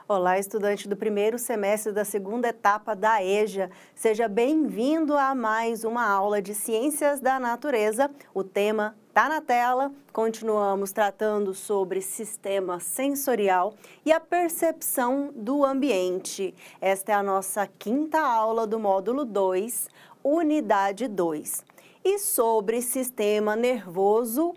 Olá, estudante do primeiro semestre da segunda etapa da EJA. Seja bem-vindo a mais uma aula de Ciências da Natureza. O tema está na tela. Continuamos tratando sobre sistema sensorial e a percepção do ambiente. Esta é a nossa quinta aula do módulo 2, unidade 2. E sobre sistema nervoso, o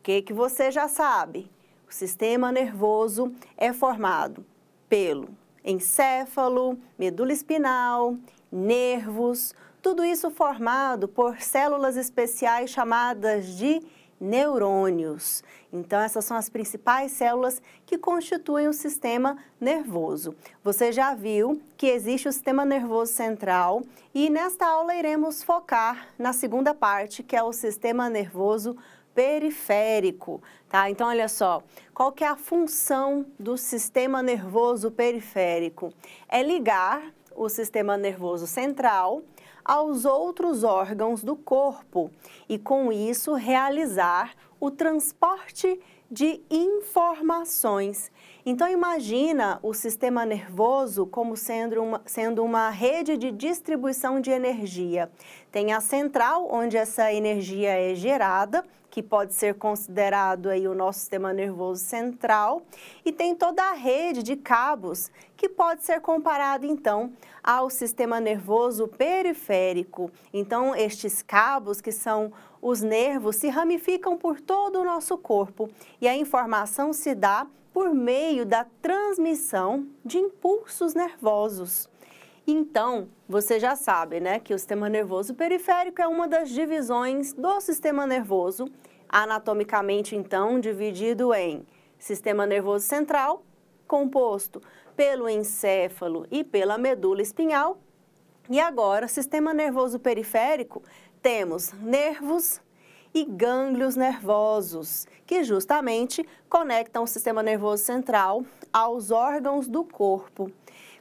que você já sabe? O sistema nervoso é formado pelo encéfalo, medula espinal, nervos, tudo isso formado por células especiais chamadas de neurônios. Então, essas são as principais células que constituem o sistema nervoso. Você já viu que existe o sistema nervoso central e nesta aula iremos focar na segunda parte, que é o sistema nervoso periférico, tá? Então, olha só, qual que é a função do sistema nervoso periférico? É ligar o sistema nervoso central aos outros órgãos do corpo e, com isso, realizar o transporte de informações. Então, imagina o sistema nervoso como sendo uma rede de distribuição de energia. Tem a central, onde essa energia é gerada, que pode ser considerado aí o nosso sistema nervoso central, e tem toda a rede de cabos, que pode ser comparado, então, ao sistema nervoso periférico. Então, estes cabos, que são os nervos, se ramificam por todo o nosso corpo, e a informação se dá por meio da transmissão de impulsos nervosos. Então, você já sabe, né, que o sistema nervoso periférico é uma das divisões do sistema nervoso, anatomicamente, então, dividido em sistema nervoso central, composto pelo encéfalo e pela medula espinhal, e agora, sistema nervoso periférico, temos nervos e gânglios nervosos, que justamente conectam o sistema nervoso central aos órgãos do corpo.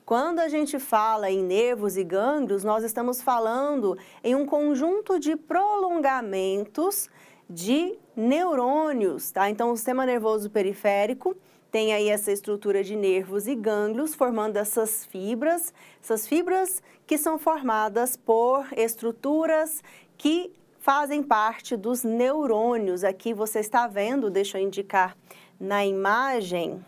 Quando a gente fala em nervos e gânglios, nós estamos falando em um conjunto de prolongamentos de neurônios, tá? Então, o sistema nervoso periférico tem aí essa estrutura de nervos e gânglios, formando essas fibras que são formadas por estruturas que fazem parte dos neurônios. Aqui você está vendo, deixa eu indicar na imagem,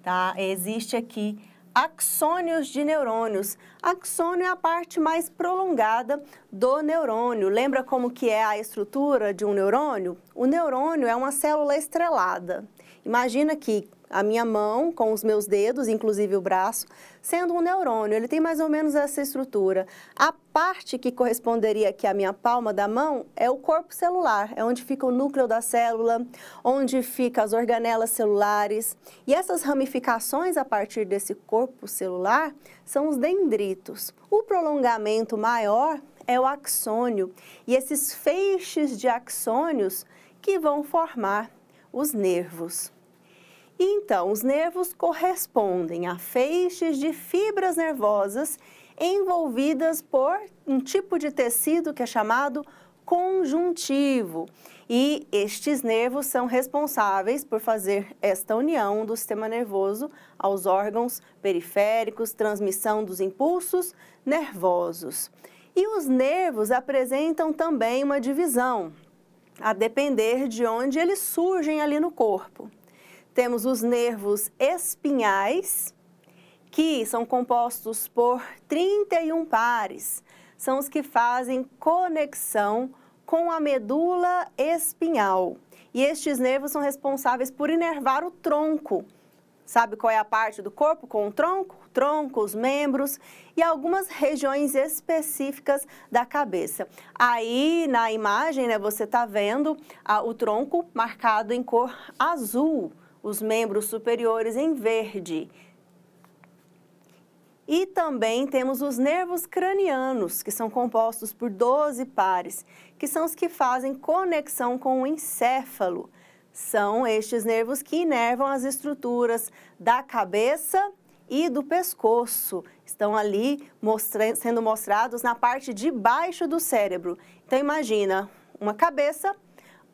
tá? Existe aqui axônios de neurônios. Axônio é a parte mais prolongada do neurônio. Lembra como que é a estrutura de um neurônio? O neurônio é uma célula estrelada. Imagina que a minha mão, com os meus dedos, inclusive o braço, sendo um neurônio, ele tem mais ou menos essa estrutura. A parte que corresponderia aqui à minha palma da mão é o corpo celular, é onde fica o núcleo da célula, onde ficam as organelas celulares. E essas ramificações a partir desse corpo celular são os dendritos. O prolongamento maior é o axônio, e esses feixes de axônios que vão formar os nervos. Então, os nervos correspondem a feixes de fibras nervosas envolvidas por um tipo de tecido que é chamado conjuntivo. E estes nervos são responsáveis por fazer esta união do sistema nervoso aos órgãos periféricos, transmissão dos impulsos nervosos. E os nervos apresentam também uma divisão, a depender de onde eles surgem ali no corpo. Temos os nervos espinhais, que são compostos por 31 pares. São os que fazem conexão com a medula espinhal. E estes nervos são responsáveis por inervar o tronco. Sabe qual é a parte do corpo com o tronco? O tronco, os membros e algumas regiões específicas da cabeça. Aí, na imagem, né, você está vendo o tronco marcado em cor azul, os membros superiores em verde. E também temos os nervos cranianos, que são compostos por 12 pares, que são os que fazem conexão com o encéfalo. São estes nervos que inervam as estruturas da cabeça e do pescoço. Estão ali sendo mostrados na parte de baixo do cérebro. Então, imagina uma cabeça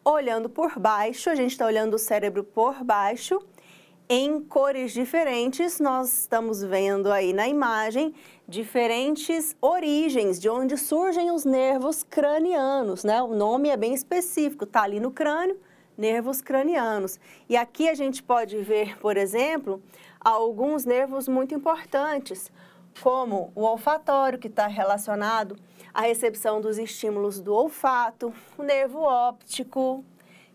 olhando por baixo, a gente está olhando o cérebro por baixo, em cores diferentes. Nós estamos vendo aí na imagem diferentes origens de onde surgem os nervos cranianos, né? O nome é bem específico, tá ali no crânio, nervos cranianos. E aqui a gente pode ver, por exemplo, alguns nervos muito importantes, como o olfatório, que está relacionado à recepção dos estímulos do olfato, o nervo óptico,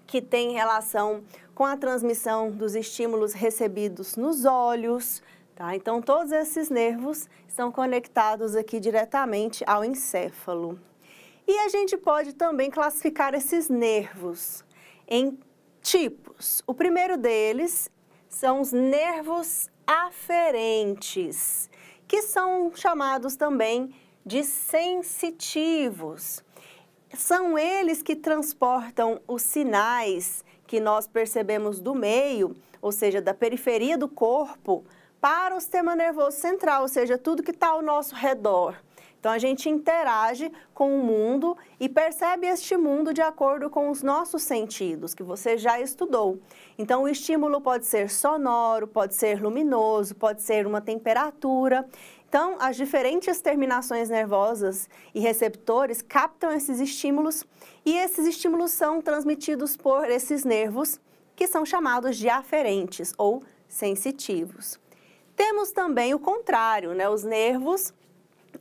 que tem relação com a transmissão dos estímulos recebidos nos olhos, tá? Então, todos esses nervos estão conectados aqui diretamente ao encéfalo. E a gente pode também classificar esses nervos em tipos. O primeiro deles são os nervos aferentes, que são chamados também de sensitivos. São eles que transportam os sinais que nós percebemos do meio, ou seja, da periferia do corpo, para o sistema nervoso central, ou seja, tudo que está ao nosso redor. Então, a gente interage com o mundo e percebe este mundo de acordo com os nossos sentidos, que você já estudou. Então, o estímulo pode ser sonoro, pode ser luminoso, pode ser uma temperatura. Então, as diferentes terminações nervosas e receptores captam esses estímulos e esses estímulos são transmitidos por esses nervos que são chamados de aferentes ou sensitivos. Temos também o contrário, né? Os nervos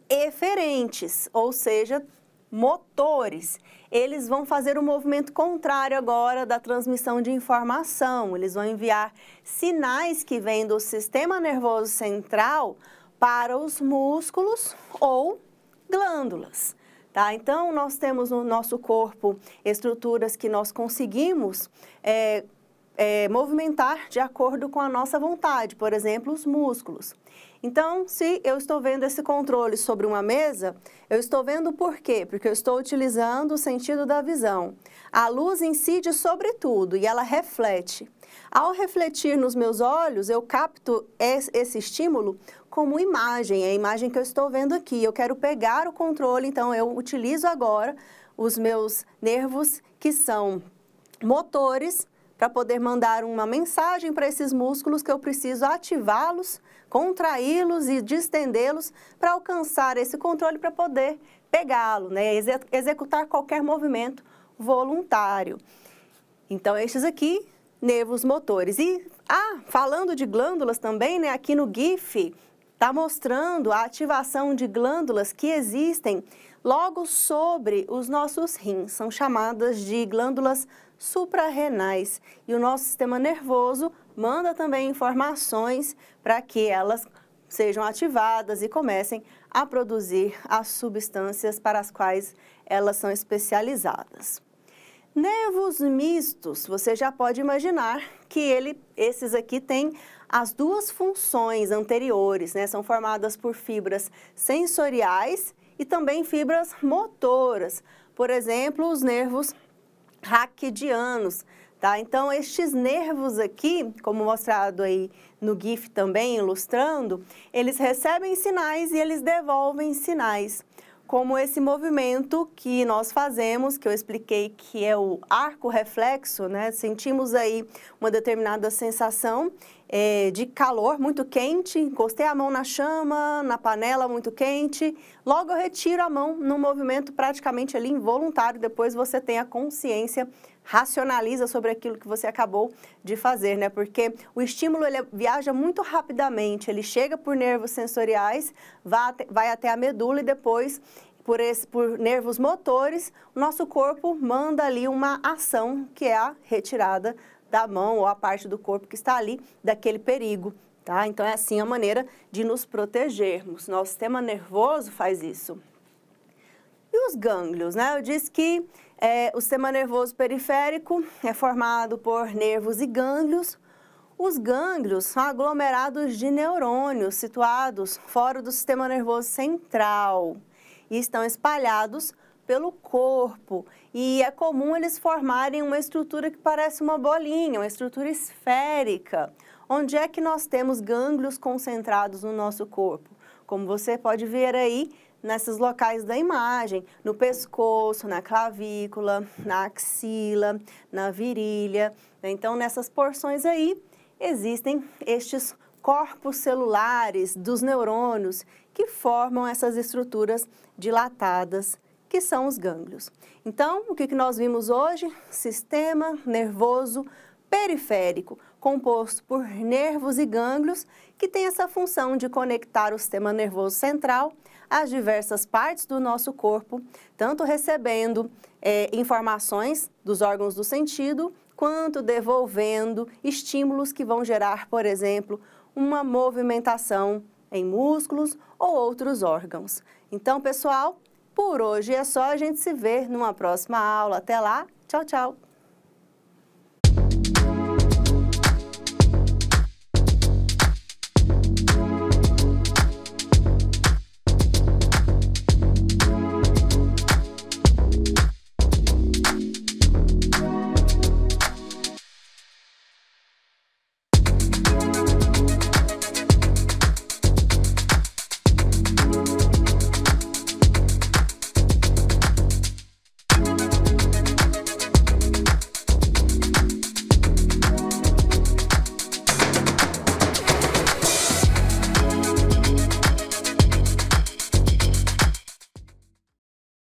eferentes, ou seja, motores. Eles vão fazer o movimento contrário agora da transmissão de informação. Eles vão enviar sinais que vêm do sistema nervoso central para os músculos ou glândulas, tá? Então, nós temos no nosso corpo estruturas que nós conseguimos movimentar de acordo com a nossa vontade, por exemplo, os músculos. Então, se eu estou vendo esse controle sobre uma mesa, eu estou vendo por quê? Porque eu estou utilizando o sentido da visão. A luz incide sobre tudo e ela reflete. Ao refletir nos meus olhos, eu capto esse estímulo como imagem, é a imagem que eu estou vendo aqui. Eu quero pegar o controle, então eu utilizo agora os meus nervos, que são motores, para poder mandar uma mensagem para esses músculos que eu preciso ativá-los, contraí-los e distendê-los para alcançar esse controle, para poder pegá-lo, né? Executar qualquer movimento voluntário. Então, estes aqui, nervos motores. E, falando de glândulas também, né? Aqui no GIF, está mostrando a ativação de glândulas que existem logo sobre os nossos rins. São chamadas de glândulas suprarrenais. E o nosso sistema nervoso manda também informações para que elas sejam ativadas e comecem a produzir as substâncias para as quais elas são especializadas. Nervos mistos, você já pode imaginar que esses aqui têm as duas funções anteriores, né? São formadas por fibras sensoriais e também fibras motoras. Por exemplo, os nervos raquidianos, tá? Então, estes nervos aqui, como mostrado aí no GIF também, ilustrando, eles recebem sinais e eles devolvem sinais. Como esse movimento que nós fazemos, que eu expliquei que é o arco reflexo, né? Sentimos aí uma determinada sensação de calor muito quente, encostei a mão na chama, na panela muito quente, logo eu retiro a mão num movimento praticamente ali involuntário, depois você tem a consciência, racionaliza sobre aquilo que você acabou de fazer, né? Porque o estímulo ele viaja muito rapidamente, ele chega por nervos sensoriais, vai até a medula e depois, por nervos motores, o nosso corpo manda ali uma ação que é a retirada da mão ou a parte do corpo que está ali daquele perigo, tá? Então, é assim a maneira de nos protegermos. Nosso sistema nervoso faz isso. E os gânglios, né? Eu disse que o sistema nervoso periférico é formado por nervos e gânglios. Os gânglios são aglomerados de neurônios situados fora do sistema nervoso central e estão espalhados pelo corpo. E é comum eles formarem uma estrutura que parece uma bolinha, uma estrutura esférica. Onde é que nós temos gânglios concentrados no nosso corpo? Como você pode ver aí, nesses locais da imagem, no pescoço, na clavícula, na axila, na virilha. Então, nessas porções aí, existem estes corpos celulares dos neurônios que formam essas estruturas dilatadas, que são os gânglios. Então, o que nós vimos hoje? Sistema nervoso periférico, composto por nervos e gânglios, que tem essa função de conectar o sistema nervoso central às diversas partes do nosso corpo, tanto recebendo informações dos órgãos do sentido, quanto devolvendo estímulos que vão gerar, por exemplo, uma movimentação em músculos ou outros órgãos. Então, pessoal, por hoje é só, a gente se vê numa próxima aula. Até lá, tchau, tchau!